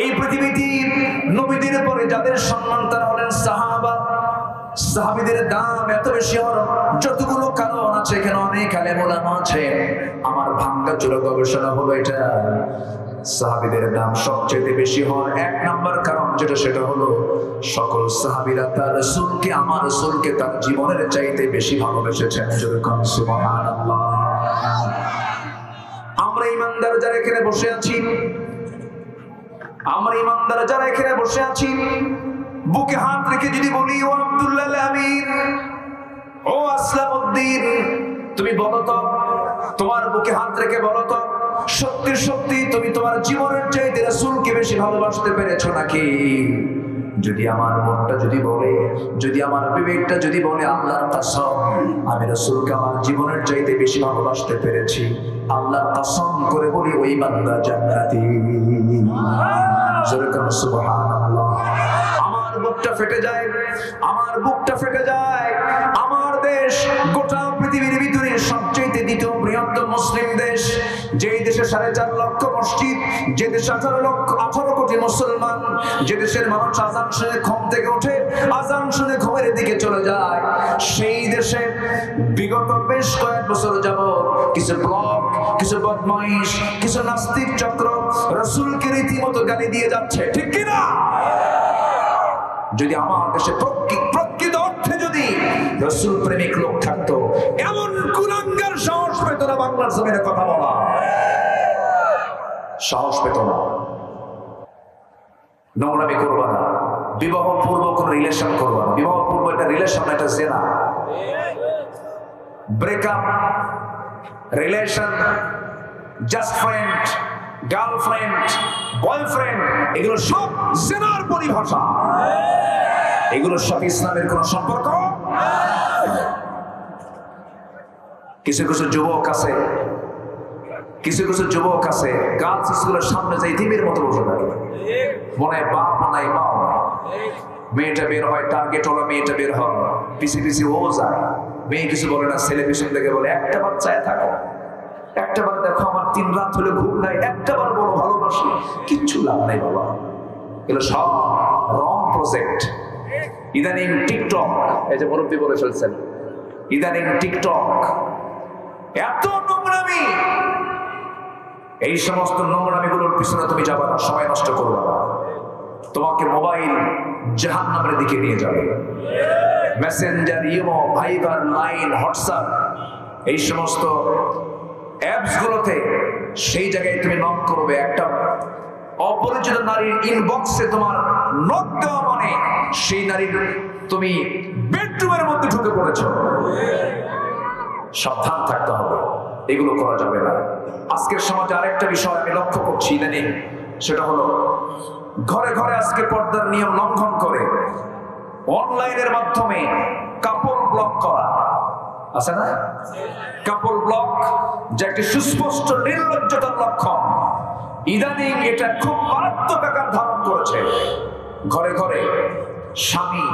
এই পৃথিবীতে নবীদের পরে যাদের সম্মান তারা হলেন সাহাবা। সাহাবীদের দাম এত বেশি হওয়ার যতগুলো কারণ আছে, এখানে অনেক আলেম ওলামা আছে। আমার ভাঙ্গা চূড়া গবেষণা হলো এটা, সাহাবীদের দাম সবচেয়ে বেশি হওয়ার এক নাম্বার কারণ যেটা, সেটা হলো সকল সাহাবীরা তার রাসূলকে, আমার রাসূলকে তার জীবনের চাইতে বেশি ভালোবেসেছেন। যেরকম সুবহানাল্লাহ। আমরা ইমানদার যারা এখানে বসে আছি, আমরা ইমানদার যারা এখানে বসে আছি, বুকে হাত রেখে যদি বলি, ও আব্দুল্লাহ আমির, ও আসলামউদ্দিন, তুমি বলো তো, তোমার বুকে হাত রেখে বলো তো, সত্যি সত্যি তুমি তোমার জীবনের চাইতে রাসূলকে বেশি ভালোবাসতে পেরেছো নাকি? যদি আমার মনটা যদি বলে, যদি আমার বিবেকটা যদি বলে আল্লাহর কসম আমি রাসূলকে আমার জীবনের চাইতে বেশি ভালোবাসতে পেরেছি, আল্লাহর কসম করে বলি ওই বান্দা জান্নাতি। যেরকম সুবহানাল্লাহ। আমার বুকটা ফেটে যায়, আমার বুকটা ফেটে যায়। আমার দেশ গোটা পৃথিবীর ভিতরে সবচেয়ে দ্বিতীয় বৃহত্তম মুসলিম দেশ, যেই দেশে 4.5 লক্ষ মসজিদ, যে দেশে 18 কোটি মুসলমান, যে দেশের মানুষ আজান শুনে ঘুম থেকে ওঠে, আজান শুনে ঘুমের দিকে চলে যায়, সেই দেশে বিগত বেশ কয়েক বছর যাবত কিছু ব্লক, কিছু বদমাইশ, কিছু নাস্তিক চক্র রাসূলকে রীতিমতো গালি দিয়ে যাচ্ছে, ঠিক কিনা? যদি আমার দেশে প্রকৃত অর্থে যদি রাসূল প্রেমিক লোক থাকতো, এমন কুলাঙ্গার সাহস পেত না বাংলার জমিনে কথা বলা, সাহস পেত না। নোংরামি করবা না, বিবাহ পূর্ব কোন রিলেশন করবা না। বিবাহ পূর্ব একটা রিলেশন, একটা জেনা। Breakup, relation, just friend, girlfriend, boyfriend, এগুলো সব জেনার পরিভাষা। এগুলোর সাথে ইসলামের কোন সম্পর্ক। কিছু কিছু যুবক আছে, কিছু কিছু যুবক আছে গার্লস স্কুলের সামনে যাই ইতিমের মতো বসে থাকে, মনে বাপ নাই মাও। মেয়েটা বের হয়, টার্গেট হলো মেয়েটা বের হয়, পিছিয়ে পিছিয়ে ও যায়। মেয়ে কিছু বলে না, ছেলে পিছন থেকে বলে একটা বার চায় থাকো, একটা বার দেখো আমার 3 রাত হলে ঘুম নাই, একটা বার বলো ভালোবাসি, কিচ্ছু লাভ নাই বাবা। এগুলো সব রং প্রজেক্ট। ইদানিং টিকটক, এই যে মুরব্বী বলে ফেলছেন, ইদানিং টিকটক এত নোংরামি, এই সমস্ত নোংরামিগুলোর পিছনে তুমি যাবে না, সময় নষ্ট করবে না। তোমাকে মোবাইল জাহান্নামের দিকে নিয়ে যাবে। মেসেঞ্জার, ইমো, ভাইবার, লাইন, হোয়াটসঅ্যাপ, এই সমস্ত অ্যাপস গুলোতে সেই জায়গায় তুমি নক করবে, একটা অপরিচিত নারীর ইনবক্সে তোমার নক দেওয়া মানে সেই নারীর তুমি বেডরুমের মধ্যে ঢুকে পড়েছ। সাবধান থাকতে হবে, এগুলো করা যাবে না। আজকের সমাজে আরেকটা বিষয় আমি লক্ষ্য করছি ইদানিং, সেটা হলো ঘরে ঘরে আজকে পর্দার নিয়ম লঙ্ঘন করে অনলাইনের মাধ্যমে কাপল ব্লক করা আছে না? কাপল ব্লক, যা একটি সুস্পষ্ট নির্লজ্জতার লক্ষণ। ইদানিং এটা খুব মারাত্মক আকার ধারণ করেছে। ঘরে ঘরে স্বামী,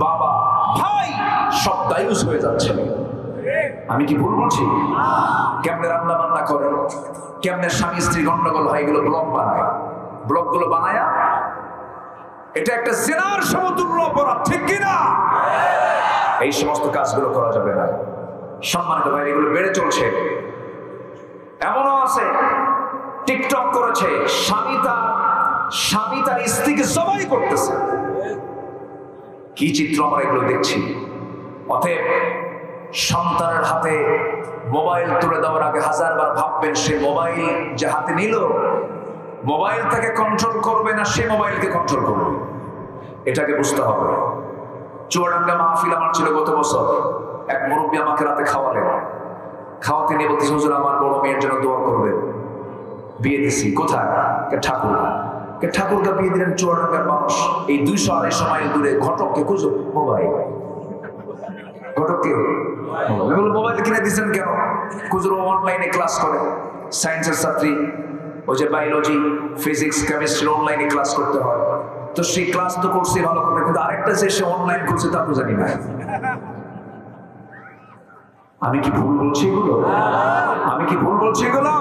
বাবা, ভাই সব দায়ুস হয়ে যাচ্ছে। আমি কি ভুল বলছি? কেমনে রান্না বান্না করে, কেমনে স্বামী স্ত্রী গন্ডগোল হয়, এগুলো ব্লগ বানায়। ব্লগগুলো বানায়া এটা একটা জিনার সমতুল্য অপরাধ, ঠিক কিনা? এই সমস্ত কাজগুলো করা যাবে না। সম্মানিত ভাই, এগুলো বেড়ে চলছে। এমনও আছে টিকটক করেছে, স্বামী তার স্ত্রীকে জবাই করতেছে। কি চিত্র আমরা এগুলো দেখছি। অতএব সন্তানের হাতে মোবাইল তুলে দেওয়ার আগে 1000 বার ভাববেন সে মোবাইল যে হাতে নিল, মোবাইল তাকে কন্ট্রোল করবে না সে মোবাইলকে কন্ট্রোল করবে, এটাকে বুঝতে হবে। চুয়াডাঙ্গা মাহফিল আমার ছিল গত বছর। এক মুরব্বী আমাকে রাতে খাওয়ালেন, খাওয়াতে নিয়ে বলতেছে, হুজুর আমার বড় মেয়ের জন্য দোয়া করবেন, বিয়ে দিছি। কোথায়? ঠাকুরগা বিয়ে দিলেন। চুয়াডাঙ্গার মানুষ, এই 200-250 মাইল দূরে। ঘটককে খুঁজো, মোবাইল। ঘটককে মোবাইল কিনে দিচ্ছেন কেন? খুচরো অনলাইনে ক্লাস করে, সায়েন্সের ছাত্রী, ওই যে বায়োলজি, ফিজিক্স, কেমিস্ট্রি অনলাইনে ক্লাস করতে হয়। তো সেই ক্লাস তো করছে ভালো করে, কিন্তু আরেকটা যে সে অনলাইন করছে তা তো জানি না। আমি কি ভুল বলছি এগুলো? আমি কি ভুল বলছি এগুলো?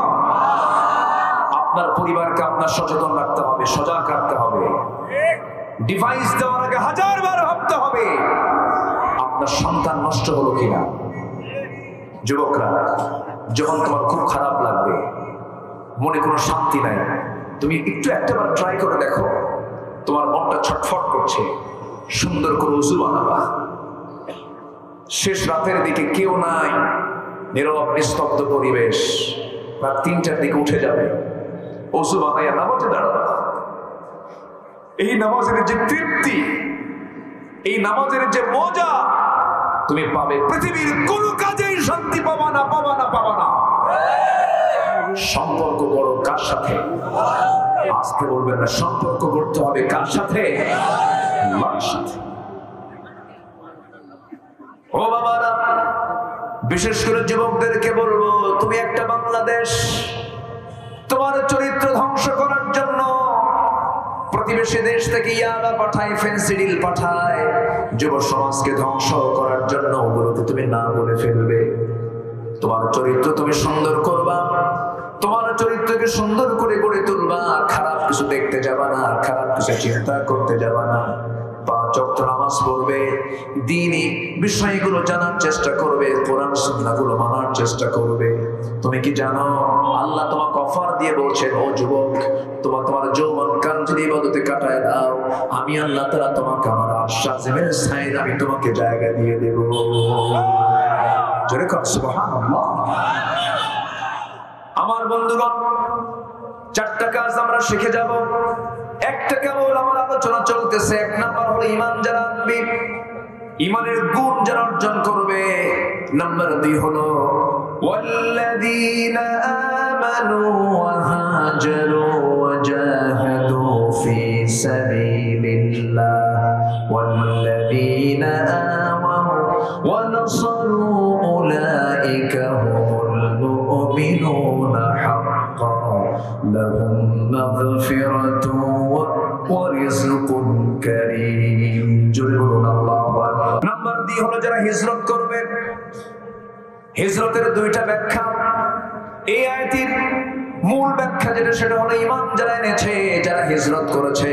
আপনার পরিবারকে আপনার সচেতন রাখতে হবে, সজাগ রাখতে হবে। ডিভাইস দেওয়ার আগে 1000 বার ভাবতে হবে আপনার সন্তান নষ্ট হলো কিনা। যুবকরা, যখন তোমার খুব খারাপ লাগবে, মনে কোনো শান্তি নাই, তুমি একটু একটাবার ট্রাই করে দেখো, তোমার মনটা ছটফট করছে, সুন্দর করে ওযু বানাবা। শেষ রাতের দিকে কেউ নাই, নীরব নিস্তব্ধ পরিবেশ, রাত 3টার দিকে উঠে যাবে, ওযু বানাইয়া নামাজে দাঁড়াবা। এই নামাজের যে তৃপ্তি, এই নামাজের যে মজা তুমি পাবে, পৃথিবীর কোনো কাজেই শান্তি পাবা না, পাবা না, পাবা না। সম্পর্ক করো কার সাথে? আজকে বলবেন না, সম্পর্ক করতে হবে কার সাথে? আল্লাহর সাথে। ও বাবারা, বিশেষ করে যুবকদেরকে বলবো, তুমি একটা বাংলাদেশ, তোমার চরিত্র ধ্বংস করার জন্য প্রতিবেশী দেশ থেকে ইয়াবা পাঠায়, ফেন্সিডিল পাঠায়, যুব সমাজকে ধ্বংস করার জন্য ওগুলোকে তুমি না বলে ফেলবে। তোমার চরিত্র তুমি সুন্দর করবা, তোমার চরিত্রকে সুন্দর করে গড়ে তুলবা, খারাপ কিছু দেখতে যাবা না, খারাপ কিছু চিন্তা করতে যাবা না। 5 ওয়াক্ত নামাজ পড়বে, দ্বীনি বিষয়গুলো জানার চেষ্টা করবে, কোরআন সুন্নাহগুলো মানার চেষ্টা করবে। তুমি কি জানো আল্লাহ তোমাকে অফার দিয়ে বলছেন, ও যুবক, তোমার যৌবনকাল যদি ইবাদতে কাটায় দাও, আমি আল্লাহ তাআলা তোমাকে আমার আশাজের সাইড আমি তোমাকে জায়গা দিয়ে দেব। জোরে কর সুবহানাল্লাহ। আমার বন্ধুগণ, 4টা কাজ আমরা শিখে যাব। একটা কেবল আমার আলোচনা চলতেছে, 1 নাম্বার হলো ঈমান যারা আনবে, ঈমানের গুণ যারা অর্জন করবে। নাম্বার 2 হলো ওয়াল্লাযীনা আমানু ওয়া হাজারু ওয়া জাহাদু ফি সাবিলিল্লাহ ওয়াল্লাযীনা আমানু ওয়া নাসারু উলাইকা হুমুল মুমিনুনা হাক্কান লাহুম মাগফিরাতুন ওয়া রিজকুন কারীম। জোরে বলুন আল্লাহু আকবার। নাম্বার 2 হলো যারা হিজরত করবে। হিজরতের 2টা ব্যাখ্যা। এই আয়াতের মূল ব্যাখ্যা যেটা, সেটা হলো ঈমান যারা এনেছে, যারা হিজরত করেছে।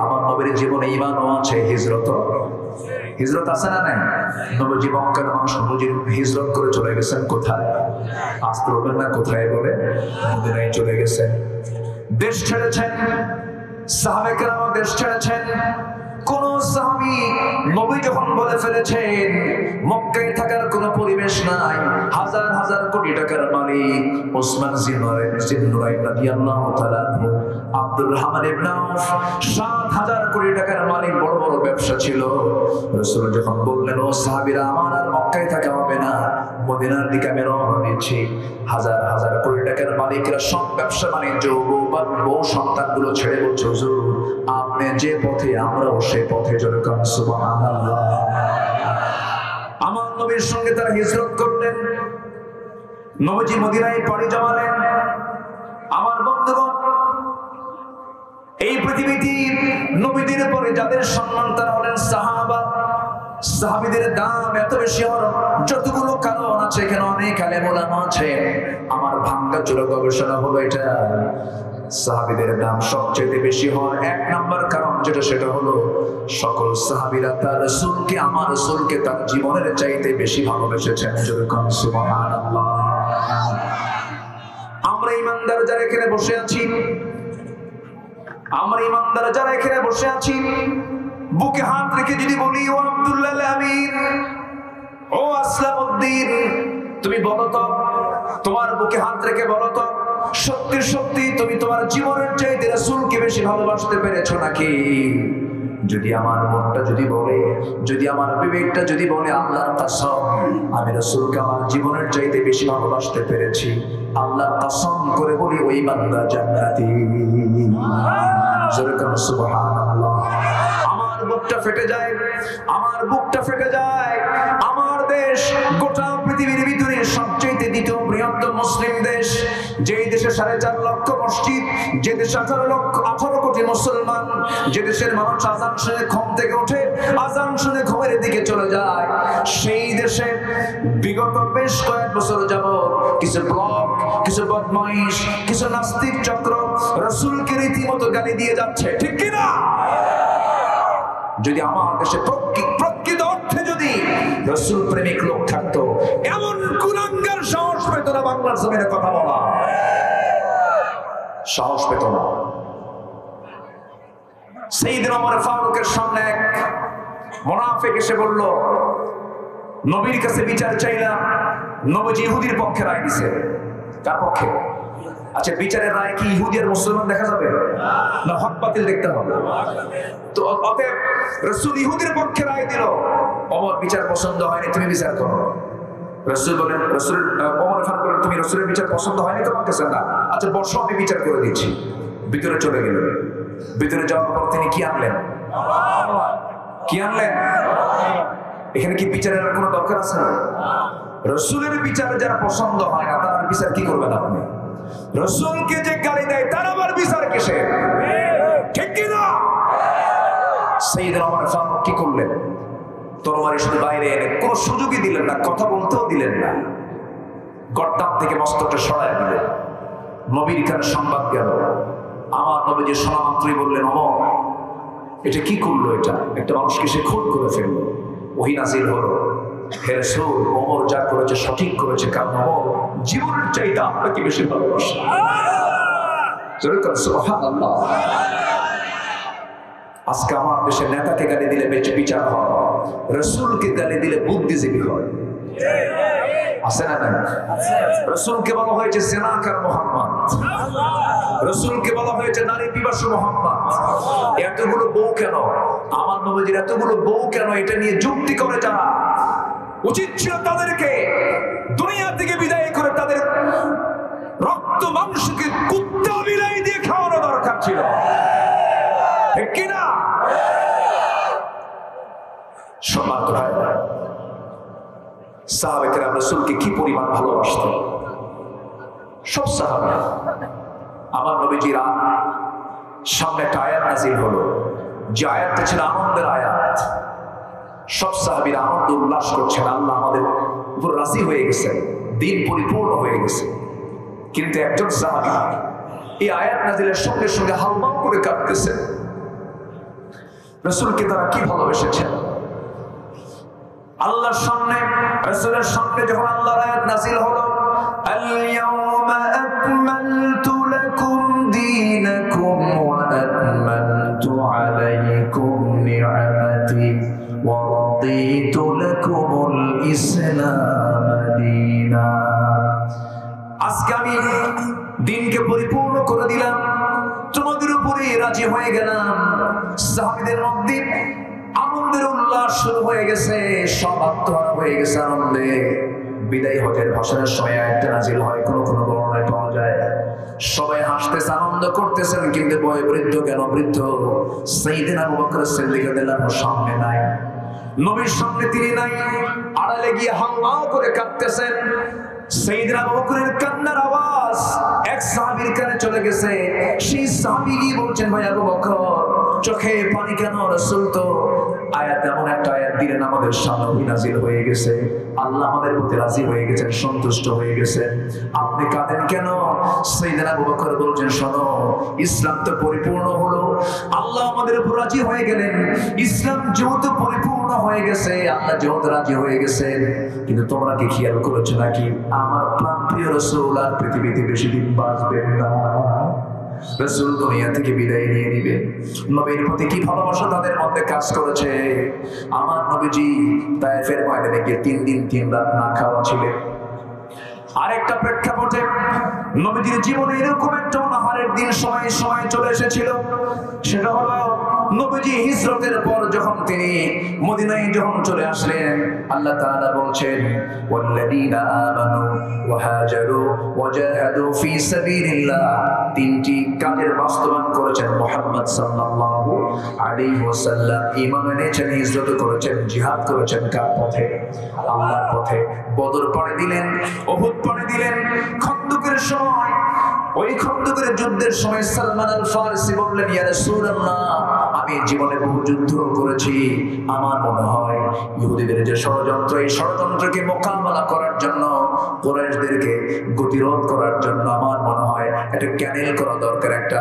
আমার নবীর জীবনে ঈমানও আছে, হিজরতও। হিজরত আছে না নাই? নবীজি মক্কার মানুষ নবীজি হিজরত করে চলে গেছেন কোথায়? আসতে বলবেন না কোথায়, বলে মদিনায় চলে গেছেন। দেশ ছেড়েছেন, সাহাবে কেরাম দেশ ছেড়েছেন। কোন সাহাবী নবী যখন বলে ফেলেছেন মক্কায় থাকার কোনো পরিবেশ নাই, হাজার হাজার কোটি টাকার মালিক ওসমান জিন্নুরাইন রাদিয়াল্লাহু তাআলা আনহু, আব্দুর রহমান ইবনে আউফ ৭,০০০ কোটি টাকার মালিক, বড় বড় ব্যবসা ছিল। রাসূল যখন বললেন, ও সাহাবীরা, আমার আর মক্কায় থাকা হবে না, মদিনার দিকে আমি রওনা দিচ্ছি, হাজার হাজার কোটি টাকার মালিকরা সব ব্যবসা বাণিজ্য, বউ সন্তানগুলো ছেড়ে বলছে, হুজুর আপনি যে পথে আমরাও সেই পথে। জোরে কান সুবহানাল্লাহ। আমার নবীর সঙ্গে তারা হিজরত করলেন, নবীজি মদিনায় পাড়ি জমালেন। আমার বন্ধুগণ, এই পৃথিবীতে নবীদের পরে যাদের সম্মান তারা হলেন সাহাবা। সাহাবীদের দাম এত বেশি হওয়ার যতগুলো কারণ আছে, এখানে অনেক আলেম ওলামা আছে। আমার ভাঙ্গা চূড়া গবেষণা হলো এটা, সাহাবীদের দাম সবচেয়ে বেশি হওয়ার 1 নাম্বার কারণ যেটা, সেটা হলো সকল সাহাবীরা তার রাসূলকে, আমার রাসূলকে তার জীবনের চাইতে বেশি ভালোবেসেছেন। যেরকম সুবহানাল্লাহ। আমরা ঈমানদার যারা এখানে বসে আছি, আমরা ঈমানদার যারা এখানে বসে আছি, বুকে হাত রেখে যদি বলি, ও আব্দুল্লাহ আমিন, ও আসলামউদ্দিন, তুমি বলো তো, তোমার বুকে হাত রেখে বলো তো, সত্যি সত্যি তুমি তোমার জীবনের চাইতে রাসূলকে বেশি ভালোবাসতে পেরেছো নাকি? যদি আমার মনটা যদি বলে, যদি আমার বিবেকটা যদি বলে, আল্লাহর কসম আমি রাসূলকে আমার জীবনের চাইতে বেশি ভালোবাসতে পেরেছি, আল্লাহর কসম করে বলি ওই বান্দা জান্নাতি। সুবহানাল্লাহ। আমার বুকটা ফেটে যায়, আমার বুকটা ফেটে যায়। আমার দেশ গোটা পৃথিবীর ভিতরে সবচেয়ে দ্বিতীয় বৃহত্তম মুসলিম দেশ, যেই দেশে 4.5 লক্ষ মসজিদ, যে দেশে 18 কোটি মুসলমান, যে দেশের মানুষ আজান শুনে ঘুম থেকে ওঠে, আজান শুনে ঘুমের দিকে চলে যায়, সেই দেশে বিগত বেশ কয়েক বছর যাবত কিছু ব্লক, কিছু বদমাইশ, কিছু নাস্তিক চক্র রাসূলকে রীতিমতো গালি দিয়ে যাচ্ছে, ঠিক কিনা? যদি আমার দেশে প্রকৃত অর্থে যদি রাসূল প্রেমিক লোক থাকতো, এমন কুলাঙ্গার সাহস পেত না বাংলার জমিনে কথা বলা, সাহস পেত না। সাইয়েদনা ওমর ফারুকের সামনে এক মুনাফিক এসে বলল, নবীর কাছে বিচার চাইলাম, নবীজি ইহুদির পক্ষে রায় দিছে। কার পক্ষে? আচ্ছা, বিচারের রায় কি ইহুদি আর মুসলমান দেখা যাবে না হক বাতিল দেখতে হবে? তো অতএব রাসূল ইহুদির পক্ষে রায় দিল, ওমর বিচার পছন্দ হয়নি, তুমি বিচার করো। রাসূল বলেন, রাসূল ওমর ফারুক বলেন, তুমি রাসূলের বিচার পছন্দ হয়নি তোমার কাছে? না, আচ্ছা বর্ষ আমি বিচার করে দিচ্ছি। ভিতরে চলে গেল। ভিতরে যাওয়ার পর তিনি কি আনলেন? কি আনলেন? এখানে কি বিচারের কোনো দরকার আছে না? রাসূলের বিচার যারা পছন্দ হয় না তার বিচার কি করবেন আপনি? রাসূলকে যে গালি দেয় তার আবার বিচার কিসের? ঠিক কি না? সাইয়েদনা ওমর ফারুক কি করলেন? তরবারি শুধু বাইরে এনে কোনো সুযোগই দিলেন না, কথা বলতেও দিলেন না, গর্দান থেকে মস্তকটা সরায় দিলেন। নবীর কাছে সংবাদ গেল, আমার নবীজি শোনা মাত্রই বললেন, ওমর এটা কি করলো? এটা একটা মানুষকে সে খুন করে ফেললো। ওহী নাযিল হলো, হে রাসূল, ওমর যা করেছে সঠিক করেছে, কারণ ওমর জীবনের চাইতে আপনাকে বেশি ভালোবাসে। সুবহানাল্লাহ। আজকে আমার দেশের নেতাকে গালি দিলে বেঁচে বিচার হয়, রাসূলকে গালি দিলে বুদ্ধিজীবী হয়। আছে না নাই? রাসূলকে বলা হয়েছে জেনাকার মুহাম্মদ, রাসূলকে বলা হয়েছে নারী পিপাসু মুহাম্মদ। এতগুলো বউ কেন? আমার নবীজির এতগুলো বউ কেন? এটা নিয়ে যুক্তি করে যারা, উচিত ছিল তাদেরকে দুনিয়া থেকে বিদায় করে তাদের রক্ত মাংসকে কুত্তা বিলাই দিয়ে খাওয়ানো দরকার ছিল, ঠিক কিনা? সম্মানিত ভাইরা, সাহাবায়ে কেরাম রাসূলকে কি পরিমাণ ভালোবাসতেন। সব সাহাবা, আমার নবীজির সামনে একটা আয়াত নাযিল হলো, যে আয়াতটা ছিল আনন্দের আয়াত। সব সাহাবীরা আনন্দ উল্লাস করছেন, আল্লাহ আমাদের উপর রাজি হয়ে গেছেন, দিন পরিপূর্ণ হয়ে গেছে। কিন্তু একজন সাহাবী এই আয়াত নাযিলের সঙ্গে সঙ্গে হাউমাউ করে কাঁদতেছেন। রাসূলকে তারা কি ভালোবেসেছেন। আল্লাহর সামনে, রাসূলের সামনে যখন আল্লাহর আয়াত নাযিল হলো, আল-ইয়াওমা আকমালতু লাকুম দীনাকুম ওয়া আতমামতু আলাইকুম নি'মাতি ওয়া রাদিতু লাকুমুল ইসলাম দীনা। আজকে আমি দিনকে পরিপূর্ণ করে দিলাম, তোমাদের উপরে রাজি হয়ে গেলাম। সাহাবীদের মধ্যে আনন্দের উল্লাস শুরু হয়ে গেছে, সব আত্মহারা হয়ে গেছে আনন্দে। বিদায় হজের ভাষণের সময় আয়াতটা নাযিল হয়, কোন কোন বর্ণনায় পাওয়া যায় সবাই হাসতেছে, আনন্দ করতেছেন, কিন্তু বয়োবৃদ্ধ কেন বৃদ্ধ সাইয়েদনা আবু বকর সিদ্দিক রাদিয়াল্লাহু আনহু সামনে নাই, নবীর সামনে তিনি নাই, আড়ালে গিয়ে হাউমাউ করে কাঁদতেছেন। সাইয়েদনা আবু বকরের কান্নার আওয়াজ এক সাহাবীর কানে চলে গেছে। সেই সাহাবী গিয়ে বলছেন, ভাই আবু বকর চোখে পানি কেন? রাসূল তো আয়াত, এমন একটা আয়াত দিলেন আমাদের সামনে নাযিল হয়ে গেছে, আল্লাহ আমাদের প্রতি রাজি হয়ে গেছেন, সন্তুষ্ট হয়ে গেছেন, আপনি কাঁদেন কেন? সাইয়েদনা আবু বকর বলছেন, শোনো, ইসলাম তো পরিপূর্ণ হলো, আল্লাহ আমাদের উপর রাজি হয়ে গেলেন, ইসলাম যেহেতু পরিপূর্ণ হয়ে গেছে, আল্লাহ যেহেতু রাজি হয়ে গেছেন, কিন্তু তোমরা কি খেয়াল করেছো নাকি আমার প্রাণপ্রিয় রাসূল আর পৃথিবীতে বেশি দিন বাঁচবেন না। রাসূল দুনিয়া থেকে বিদায় নিয়ে নিবে। নবীর প্রতি কি ভালোবাসা তাদের মধ্যে কাজ করেছে। আমার নবীজি তায়েফের ময়দানে গিয়ে 3 দিন 3 রাত না খাওয়া ছিলেন। আরেকটা প্রেক্ষাপটে নবীজির জীবনে এরকম একটা অনাহারের দিন সময় চলে এসেছিল, সেটা হলো নবীজি হিজরতের পর যখন তিনি মদিনায় যখন চলে আসলেন, আল্লাহ তাআলা বলছেন, ওয়াল্লাযীনা আমানু ওয়া হাজারু ওয়া জাহাদু ফি সাবিলিল্লাহ, 3টি কাজের বাস্তবায়ন করেছেন মুহাম্মদ সাল্লাল্লাহু আলাইহি ওয়াসাল্লাম। ঈমান এনেছেন, হিজরত করেছেন, জিহাদ করেছেন কার পথে? আল্লাহর পথে। বদর পাড়ি দিলেন, উহুদ পাড়ি দিলেন। খন্দকের সময়, ওই খন্দকের যুদ্ধের সময় সালমান আল ফারসি বললেন, ইয়া রাসূলুল্লাহ, আমি জীবনে বহু যুদ্ধ করেছি, আমার মনে হয় ইহুদিদের যে ষড়যন্ত্র, এই ষড়যন্ত্রকে মোকাবেলা করার জন্য, কুরাইশদেরকে গতিরোধ করার জন্য আমার মনে হয় একটা ক্যানেল করা দরকার, একটা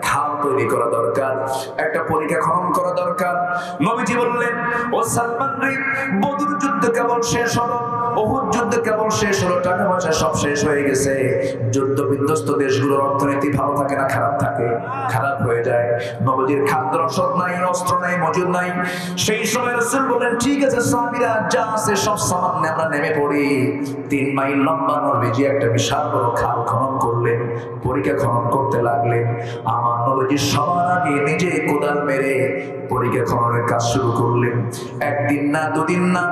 খাল তৈরি করা দরকার, একটা পরিখা খনন করা দরকার। নবীজি সালমান রে, বদর যুদ্ধ কেবল শেষ হলো, উহুদ যুদ্ধ কেবল শেষ হলো, টাকা পয়সা সব শেষ হয়ে গেছে। যুদ্ধ বিধ্বস্ত দেশগুলোর অর্থনীতি ভালো থাকে না খারাপ থাকে? খারাপ হয়ে যায়। নবীজির খাদ্য রসদ নাই, অস্ত্র নাই, মজুদ নাই। সেই সময় রাসূল বলেন, ঠিক আছে সাহাবীরা যা আছে সব সামান নিয়ে আমরা নেমে পড়ি। 3 মাইল লম্বা নবীজি একটা বিশাল বড় খাল খনন করলেন, পরীক্ষা খনন করতে লাগলেন। আমার নবীজি সবার আগে নিজে কোদাল মেরে পরীক্ষা খননের কাজ শুরু করলেন। একদিন না, দুদিন না,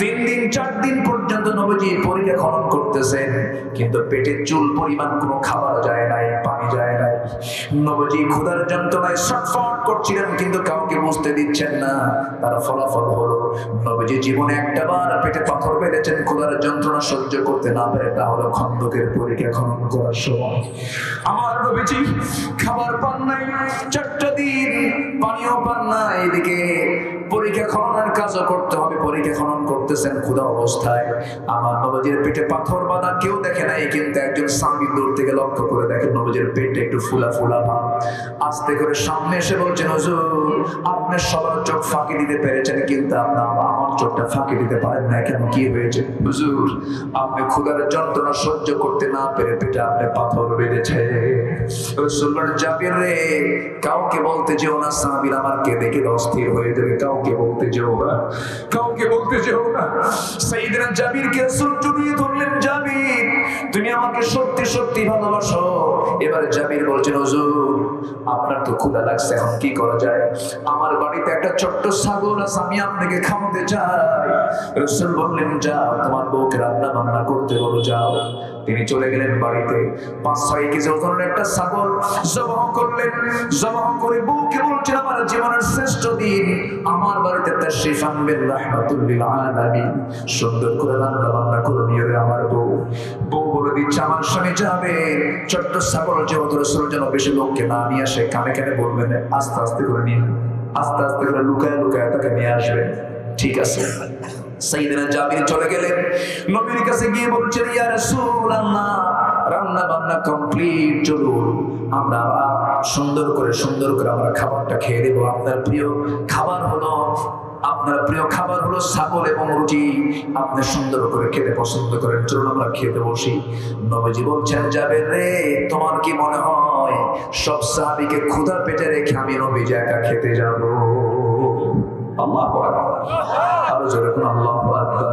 3 দিন 4 দিন পর্যন্ত নবীজি পরীক্ষা খনন করতেছেন, কিন্তু পেটে চুল পরিমাণ কোনো খাবার যায় নাই, পানি যায় নাই। নবীজি ক্ষুধার যন্ত্রণায় ছটফট করছিলেন, কিন্তু কাউকে বুঝতে দিচ্ছেন না। তার ফলাফল হলো নবীজি জীবনে একটাবার পেটে পাথর বেঁধেছেন ক্ষুধার যন্ত্রণা সহ্য করতে না পেরে। তা হলো খন্দকের পরীক্ষা খনন করার সময়। আমার নবীজি খাবার পান নাই, 4টা দিন পানিও পান না। এদিকে পরীক্ষা খননের কাজও করতে হবে, পরীক্ষা খনন করতেছেন ক্ষুধা অবস্থায়। আমার নবীজির পেটে পাথর বাঁধা কেউ দেখে নাই, কিন্তু একজন সাহাবী দূর থেকে লক্ষ্য করে দেখেন নবীজির পেটে একটু ফুলা ফুলা ভাব। আস্তে করে সামনে এসে বলছেন, হুজুর আপনি সবার চোখ ফাঁকি দিতে পেরেছেন, কিন্তু আপনি আমার চোখটা ফাঁকি দিতে পারেন না কেন? কি হয়েছে? হুজুর আপনি ক্ষুধার যন্ত্রণা সহ্য করতে না পেরে পেটে আপনি পাথর বেঁধেছে। রাসূল বলেন, জাবির রে কাউকে বলতে যেও না, সাহাবীরা আমার কেঁদে কেঁদে অস্থির হয়ে যাবে। কাউকে বলতে যেও না, কাউকে বলতে যেও না। সাইয়েদনা জাবিরকে রাসূল জড়িয়ে ধরলেন, জাবির তুমি আমাকে সত্যি সত্যি ভালোবাসো? এবার জাবির বলছেন, হুজুর আপনার তো ক্ষুধা লাগছে, এখন কি করা যায়? আমার বাড়িতে একটা ছোট্ট ছাগল আছে, আমি আপনাকে খাওয়াতে চাই। রাসূল বললেন, যাও তোমার বউকে রান্না বান্না করতে বলো, যাও। তিনি চলে গেলেন বাড়িতে, 5-6 কেজি ওজনের একটা ছাগল জবাহ করলেন। জবাহ করে বউকে বলছেন, আমার জীবনের শ্রেষ্ঠ দিন, আমার বাড়িতে তাশরীফ আনবেন রাহমাতুল লিল আলামিন, সুন্দর করে রান্না বান্না করে নিয়ে আমার বউ। বউ বলে দিচ্ছে, আমার স্বামী যাবে, ছোট্ট ছাগল যেহেতু রাসূল যেন বেশি লোককে না নিয়ে আসে, কানে কানে বলবেন, আস্তে আস্তে করে নিয়ে, আস্তে আস্তে করে লুকায় লুকায় তাকে নিয়ে আসবেন। ঠিক আছে। সাইয়েদনা জাবির চলে গেলেন, নবীর কাছে গিয়ে বলছেন, ইয়া রাসূলুল্লাহ রান্না বান্না কমপ্লিট, চলুন আমরা সুন্দর করে আমরা খাবারটা খেয়ে দেবো। আপনার প্রিয় খাবার হলো ছাগল এবং রুটি, আপনি সুন্দর করে খেতে পছন্দ করেন, চলুন আমরা খেতে বসি। নবীজি বলছেন, যাবেন রে তোমার কি মনে হয় সব সাহাবীকে ক্ষুধা পেটে রেখে আমি নবীজি একা খেতে যাব? আল্লাহু আকবার, আরো জোরে কোন আল্লাহু আকবার।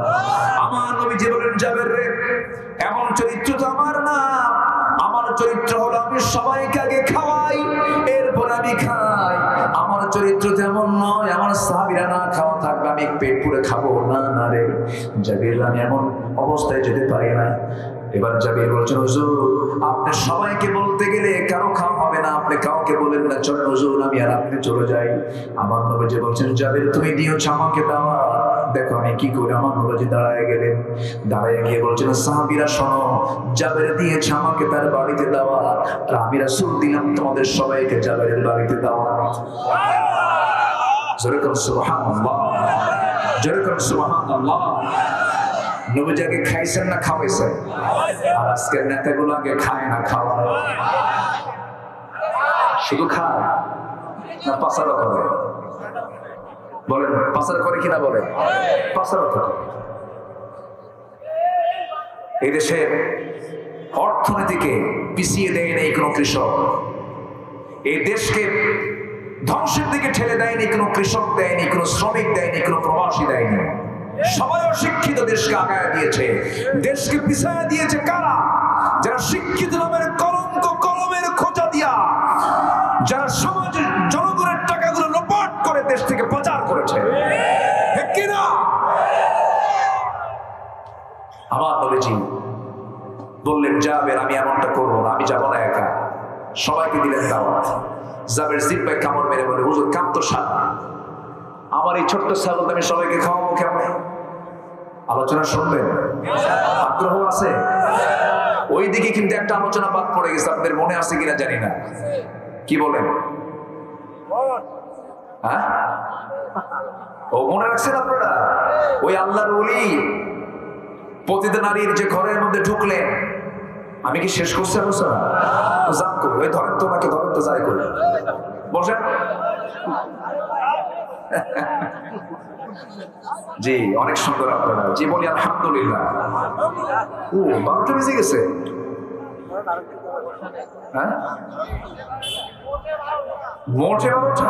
আমার নবীজি বলেন, যাবেন রে এমন চরিত্র তো আমার না, আমার চরিত্র হলো আমি সবাইকে আগে খাওয়াই, এরপর আমি খাই। আমার চরিত্র তেমন নয় আমার সাহাবীরা না খাওয়া থাকবে আমি পেট পুরে খাবো না। না রে জাবির, আমি এমন অবস্থায় যেতে পারি না। এবার জাবির বলছেন, হুজুর আপনি সবাইকে বলতে গেলে কারো খাওয়া হবে না, আপনি কাউকে বলেন না, চলেন হুজুর আমি আর আপনি চলে যাই। আমার নবীজি বলছেন, জাবির তুমি দিয়েছ আমাকে দাওয়া, দেখো আমি কি করি। আমার নবীজি দাঁড়ায় গেলেন, দাঁড়ায় গিয়ে বলছেন, সাহাবীরা শোনো, জাবির দিয়েছে আমাকে তার বাড়িতে দাওয়া, আর আমি রাসূল দিলাম তোমাদের সবাইকে জাবিরের বাড়িতে দাওয়া। জোরে করে সুবহানাল্লাহ, জোরে করে সুবহানাল্লাহ। নবীজিকে খাইছেন না খাওয়াইছেন? আর আজকের নেতাগুলো আগে খায় না খাওয়ায়, শুধু খায় না পাচারও করে। বলেন পাচার করে কিনা? বলে পাচারও করে। এই দেশের অর্থনীতিকে পিছিয়ে দেয় নেই কোনো কৃষক, এই দেশকে ধ্বংসের দিকে ঠেলে দেয়নি কোনো কৃষক, দেয়নি কোনো শ্রমিক, দেয়নি কোনো প্রবাসী, দেয়নি। সবাই অশিক্ষিত দেশকে আগায় দিয়েছে, দেশকে পিছায় দিয়েছে কারা? যারা শিক্ষিত নামের কলঙ্ক কলমের খোঁজা দিয়া, যারা সমাজের জনগণের টাকাগুলো লোপাট করে দেশ থেকে পাচার করেছে। ঠিক কি না? আমার নবীজি বললেন, জাবের আমি এমনটা করবো না, আমি যাবো না একা। সবাইকে দিলেন দাওয়াত। জাবের জিব্বায় কামড় মেরে বলে, হুজুর কাম তো সাত, আমার এই ছোট্ট ছাগল আমি সবাইকে খাওয়াবো কেমন? আলোচনা শুনবেন? আগ্রহ আছে? ওই দিকে কিন্তু একটা আলোচনা বাদ পড়ে গেছে, আপনাদের মনে আছে কিনা জানি না। কি বলেন? হ্যাঁ, ও মনে রাখছেন আপনারা? ওই আল্লাহর ওলি পতিত নারীর যে ঘরের মধ্যে ঢুকলেন, আমি কি শেষ করছি আলোচনা? জান করবো, ওই ধরেন তো ওনাকে, ধরেন তো, যাই করে বসেন। জি অনেক সুন্দর আপনারা, জি বলি আলহামদুলিল্লাহ। ও 12টা বেজে গেছে, হ্যাঁ মোটে 12টা,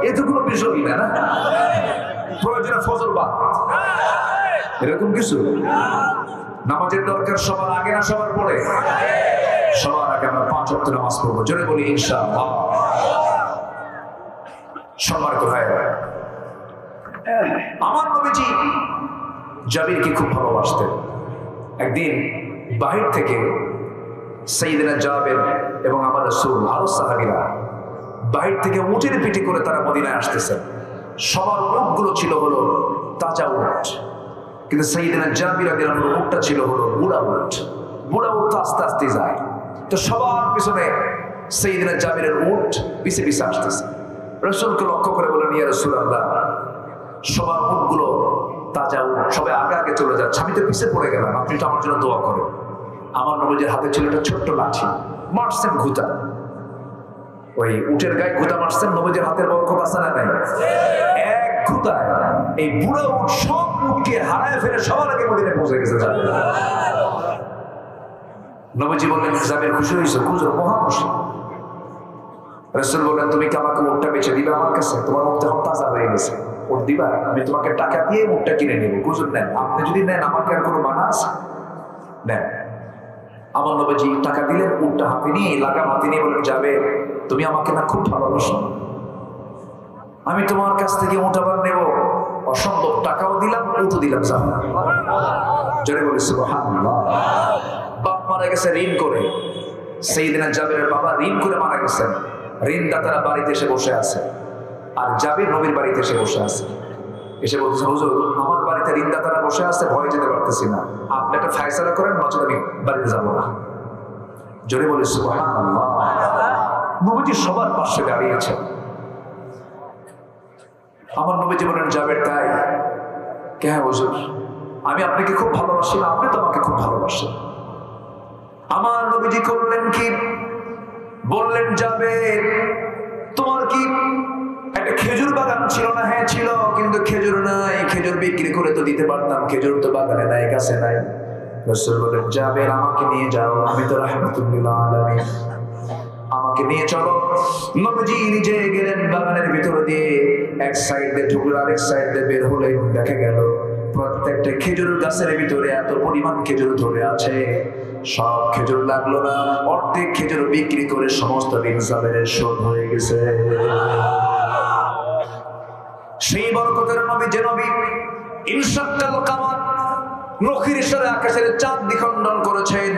এতগুলো বিষয় না না প্রয়োজনে ফজর বাদ এরকম কিছু। নামাজের দরকার সবার আগে না সবার পরে? সবার আগে আমরা 5 ওয়াক্ত নামাজ পড়বো, জোরে বলি ইনশাআল্লাহ। সম্মানিত ভাইরা, আমার নবীজি জাবিরকে খুব ভালোবাসতেন। একদিন বাহির থেকে সাইয়েদনা জাবির এবং আমার রাসূল আরো সাহাবীরা বাহির থেকে উটের পিঠে করে তারা মদিনায় আসতেছেন। সবার উটগুলো ছিল হলো তাজা উট, কিন্তু সাইয়েদনা জাবির রাদিয়াল্লাহু আনহু উটটা ছিল হলো বুড়া উট। বুড়া উট তো আস্তে আস্তে যায়, তো সবার পিছনে সাইয়েদনা জাবিরের উট পিছে পিছে আসতেছে। রাসূলকে লক্ষ্য করে বলেন, ইয়া রাসূলুল্লাহ, সবার উটগুলো তাজা উট, সবাই আগে আগে চলে যাচ্ছে, আমি তো পিছে পড়ে গেলাম, আপনি তো আমার জন্য দোয়া করেন। আমার নবীজির হাতে ছিল একটা ছোট্ট লাঠি, মারছেন ঘুতা, ওই উটের গায়ে ঘুতা মারছেন। নবীজির হাতের বরকত আছে না নাই? এক ঘুতায় এই বুড়া উট সব উটকে হারায় ফেলে সবার আগে মদিনায় পৌঁছে গেছে। নবীজি বললেন, জাবির খুশি হয়েছে? হুজুর মহা খুশি। রাসূল বললেন, তুমি কি আমাকে উটটা বেচে দিবে আমার কাছে? তোমার উট তখন তাজা হয়ে গেছে, উট দিবা? আমি তোমাকে টাকা দিয়ে উটটা কিনে নেব। হুজুর নেন, আপনি যদি নেন আমাকে আর কোনো মানা আছে? নেন। আমার নবীজি টাকা দিলেন, উটটা হাতে নিয়ে লাগাম হাতে নিয়ে বলেন, যাবে তুমি আমাকে না খুব ভালোবাসো, আমি তোমার কাছ থেকে উট আবার নেব, অসম্ভব, টাকাও দিলাম উটও দিলাম। জোরে বলি সুবহানাল্লাহ। বাপ মারা গেছে ঋণ করে, সাইয়েদনা জাবিরের বাবা ঋণ করে মারা গেছেন। ঋণদাতারা বাড়িতে এসে বসে আছে, আর জাবির নবীর বাড়িতে এসে বসে আছে। এসে বলতেছে, হুজুর আমার বাড়িতে ঋণদাতারা বসে আছে, ভয় যেতে পারতেছি না, আপনি একটা ফায়সালা করেন, নচেত আমি বাড়িতে যাবো না। জোরে বলি সুবহানাল্লাহ। নবীজি সবার পাশে দাঁড়িয়েছেন। আমার নবীজি বলেন, জাবির তাই? হ্যাঁ হুজুর, আমি আপনাকে খুব ভালোবাসি, আপনি তো আমাকে খুব ভালোবাসেন। আমার নবীজি করলেন কি, বললেন, জাবির তোমার কি একটা খেজুর বাগান ছিল না? হ্যাঁ ছিল, কিন্তু খেজুর নাই, খেজুর বিক্রি করে তো দিতে পারতাম, খেজুর তো বাগানে নাই, গাছে নাই। রাসূল বলেন, জাবির আমাকে নিয়ে যাও, আমি তো রাহমাতুল লিল আলামিন, আমাকে নিয়ে চলো। নবীজি নিজে গেলেন বাগানের ভিতর দিয়ে, এক সাইড দিয়ে ঢুকলো, আরেক সাইড দিয়ে বের হলেন। দেখা গেল প্রত্যেকটা খেজুর গাছের ভিতরে এত পরিমাণ খেজুর ধরে আছে, সব খেজুর লাগলো না, অর্ধেক খেজুর বিক্রি করে সমস্ত ঋণ জাবিরের শোধ হয়ে গেছে। সেই বরকতের নবী, যে নবী ইনশাআল কামার নখির ইশারে আকাশের চাঁদ দ্বিখণ্ডন করেছেন,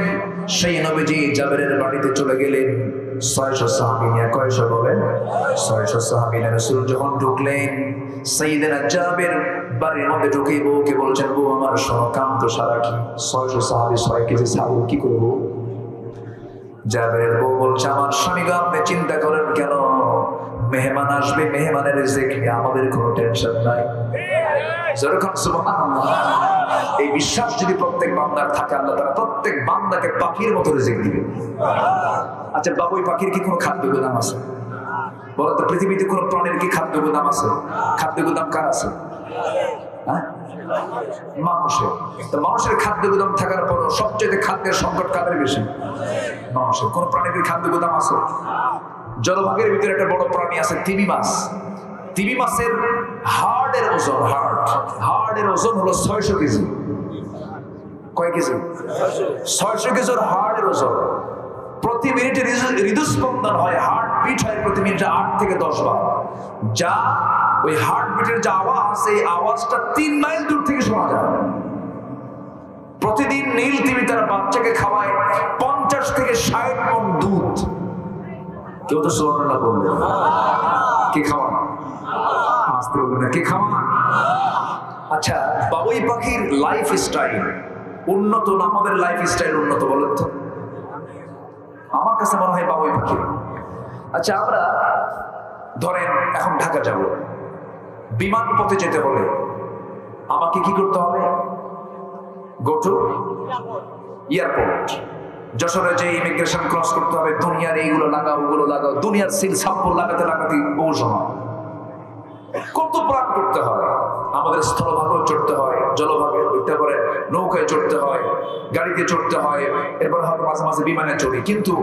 সেই নবীজি জাবিরের বাড়িতে চলে গেলেন। 600 সাহাবী নিয়ে, কয়শো বলেন? 600 সাহাবী নিয়ে রাসূল যখন ঢুকলেন, সাইয়েদনা জাবির বাড়ির মধ্যে ঢুকে বউকে বলছেন, বউ আমার শোনো, কাম তো সারা কি 600 সাহাবী 6 কেজি ছাগল কি করবো? জাবিরের বউ বলছে, আমার স্বামী গো, আপনি চিন্তা করেন কেন? মেহমান আসবে, মেহমানের রিজিক নিয়ে আমাদের কোনো টেনশন নাই। যেরকম সুবহানাল্লাহ। এই বিশ্বাস যদি প্রত্যেক বান্দার থাকে, আল্লাহ তাআলা প্রত্যেক বান্দাকে পাখির মতো রিজিক দিবে। আচ্ছা বাবুই পাখির কি কোনো খাদ্য গুদাম আছে? বলো তো, পৃথিবীতে কোনো প্রাণীর কি খাদ্য গুদাম আছে? খাদ্য গুদাম কার আছে? হ্যাঁ, মানুষের। তো মানুষের খাদ্য গুদাম থাকার পরও সবচেয়ে খাদ্যের সংকট কাদের বেশি? মানুষের। কোন প্রাণীর খাদ্য গুদাম আছে? জলভাগের ভিতরে একটা বড় প্রাণী আছে, তিমি মাছ। তিমি মাছের হাড়ের ওজন, হাড়ের ওজন হলো 600 কেজি। কয় কেজি? 600 কেজির হাড়ের ওজন। প্রতি মিনিটে হৃদস্পন্দন হয়, হার্ট বিট হয় প্রতি মিনিটে 8 থেকে 10 বার। যা ওই হার্ট বিটের যে আওয়াজ, এই আওয়াজটা 3 মাইল দূর থেকে শোনা যায়। প্রতিদিন নীল তিমি তার বাচ্চাকে খাওয়ায় 50 থেকে 60 মণ দুধ। কেউ তো সুবহানাল্লাহ বলবে। কে খাওয়ান? আস্তে বলবেন না, কে খাওয়ান? আচ্ছা, বাবুই পাখির লাইফ স্টাইল উন্নত না আমাদের লাইফ স্টাইল উন্নত? বলেন তো। আমার কাছে মনে হয় বাবুই পাখি। আচ্ছা, আমরা ধরেন এখন ঢাকা যাব, বিমান পথে যেতে হলে আমাকে কি করতে হবে? Go to airport. যশোরে যে ইমিগ্রেশন ক্রস করতে হবে, দুনিয়ার এইগুলো লাগাও, ওগুলো লাগাও, দুনিয়ার সিল সাপোর্ট লাগাতে লাগাতে বহু সময়, কত প্ল্যান করতে হয়। আমাদের স্থলভাগেও চড়তে হয়, জলভাগে উঠতে পারে, নৌকায় চড়তে হয়, গাড়িতে চড়তে হয়, এরপর হয়তো মাঝে মাঝে বিমানে চড়ি। কিন্তু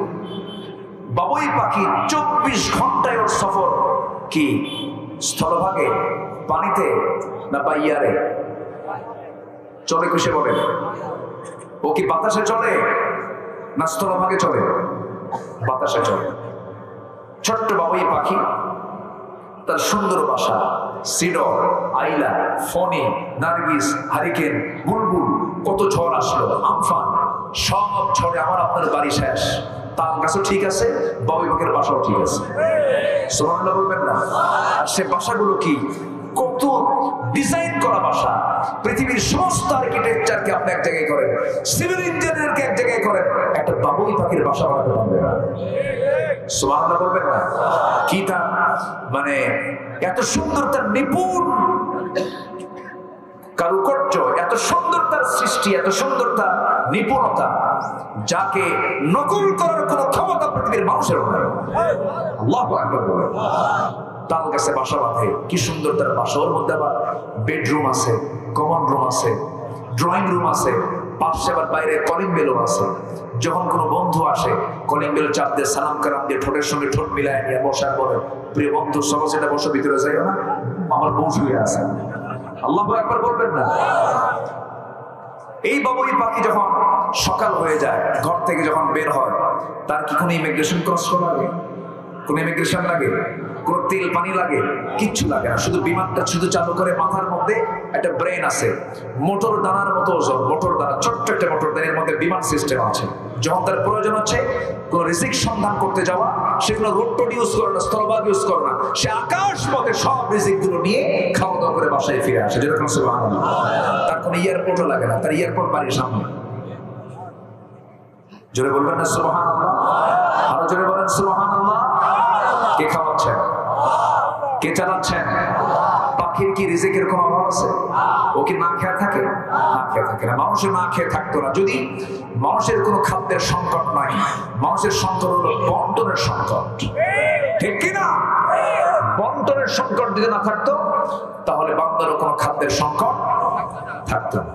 বাবুই পাখি 24 ঘন্টায় ওর সফর কি স্থলভাগে, পানিতে না বাইয়ারে চলে? কিসে বলেন? ও কি বাতাসে চলে না স্থলভাগে চলে? বাতাসে চলে। ছোট্ট বাবুই পাখি, তার সুন্দর বাসা, সিডর, আইলা, ফনি, নার্গিস, হারিকেন, বুলবুল, কত ঝড় আসলো, আমফান, সব ঝড়ে আমার আপনার বাড়ি শেষ। তাল গাছও ঠিক আছে, বাবুই পাখির বাসাও ঠিক আছে। সুবহানাল্লাহ বলবেন না? আর সে বাসাগুলো কি কত ডিজাইন করা বাসা! পৃথিবীর সমস্ত আর্কিটেকচারকে আপনি এক জায়গায় করেন, সিভিল ইঞ্জিনিয়ারকে এক জায়গায় করেন, একটা বাবুই পাখির বাসা বানাতে পারবে না। সুবহানাল্লাহ বলবেন না? কি তার মানে এত সুন্দর, তার নিপুণ কারুকার্য, এত সুন্দর তার সৃষ্টি, এত সুন্দর তার নিপুণতা, যাকে নকল করার কোনো ক্ষমতা পৃথিবীর মানুষের নাই। আল্লাহু আকবার বলেন। তাল গাছে বাসা বাঁধে, কি সুন্দর তার বাসা। ওর মধ্যে আবার বেডরুম আছে, কমন রুম আছে, ড্রয়িং রুম আছে, পাশে আবার বাইরে কলিং বেলও আছে। যখন কোনো বন্ধু আসে, কলিং বেল চাপ দিয়ে সালাম কালাম দিয়ে ঠোঁটের সঙ্গে ঠোঁট মিলায় নিয়ে বসার পরে, প্রিয় বন্ধু সব সেটা বসে, ভিতরে যাইও না, আমার বউ শুয়ে আছে। আল্লাহু আকবার বলবেন না? এই বাবুই পাখি যখন সকাল হয়ে যায়, ঘর থেকে যখন বের হয়, তার কি কোনো ইমিগ্রেশন ক্রস করা লাগে? কোন ইমিগ্রেশন লাগে? কোন তেল পানি লাগে? কিচ্ছু লাগে না। শুধু বিমানটা শুধু চালু করে, মাথার মধ্যে একটা ব্রেন আছে, মোটর দানার মতো ওজন, মোটর দানা, ছোট্ট একটা মোটর দানার মধ্যে বিমান সিস্টেম আছে। যখন তার প্রয়োজন হচ্ছে কোন রিজিক সন্ধান করতে যাওয়া, সেগুলো রোড টোড ইউজ করে না, স্থলভাগ ইউজ করে না, সে আকাশ পথে সব রিজিক গুলো নিয়ে খাওয়া দাওয়া করে বাসায় ফিরে আসে। যেরকম সুবহানাল্লাহ। তার কোনো এয়ারপোর্টও লাগে না, তার এয়ারপোর্ট বাড়ির সামনে। জোরে বলবেন না সুবহানাল্লাহ? আরো জোরে বলেন সুবহানাল্লাহ। কে খাওয়াচ্ছেন? কে চালাচ্ছেন? পাখির কি রিজিকের কোনো অভাব আছে? ও কি না খেয়ে থাকে? না খেয়ে থাকে না। মানুষের না খেয়ে থাকতো না যদি মানুষের কোনো খাদ্যের সংকট নাই। মানুষের সংকট হলো বন্টনের সংকট, ঠিক কিনা? বন্টনের সংকট যদি না থাকতো, তাহলে বান্দারও কোনো খাদ্যের সংকট থাকতো না।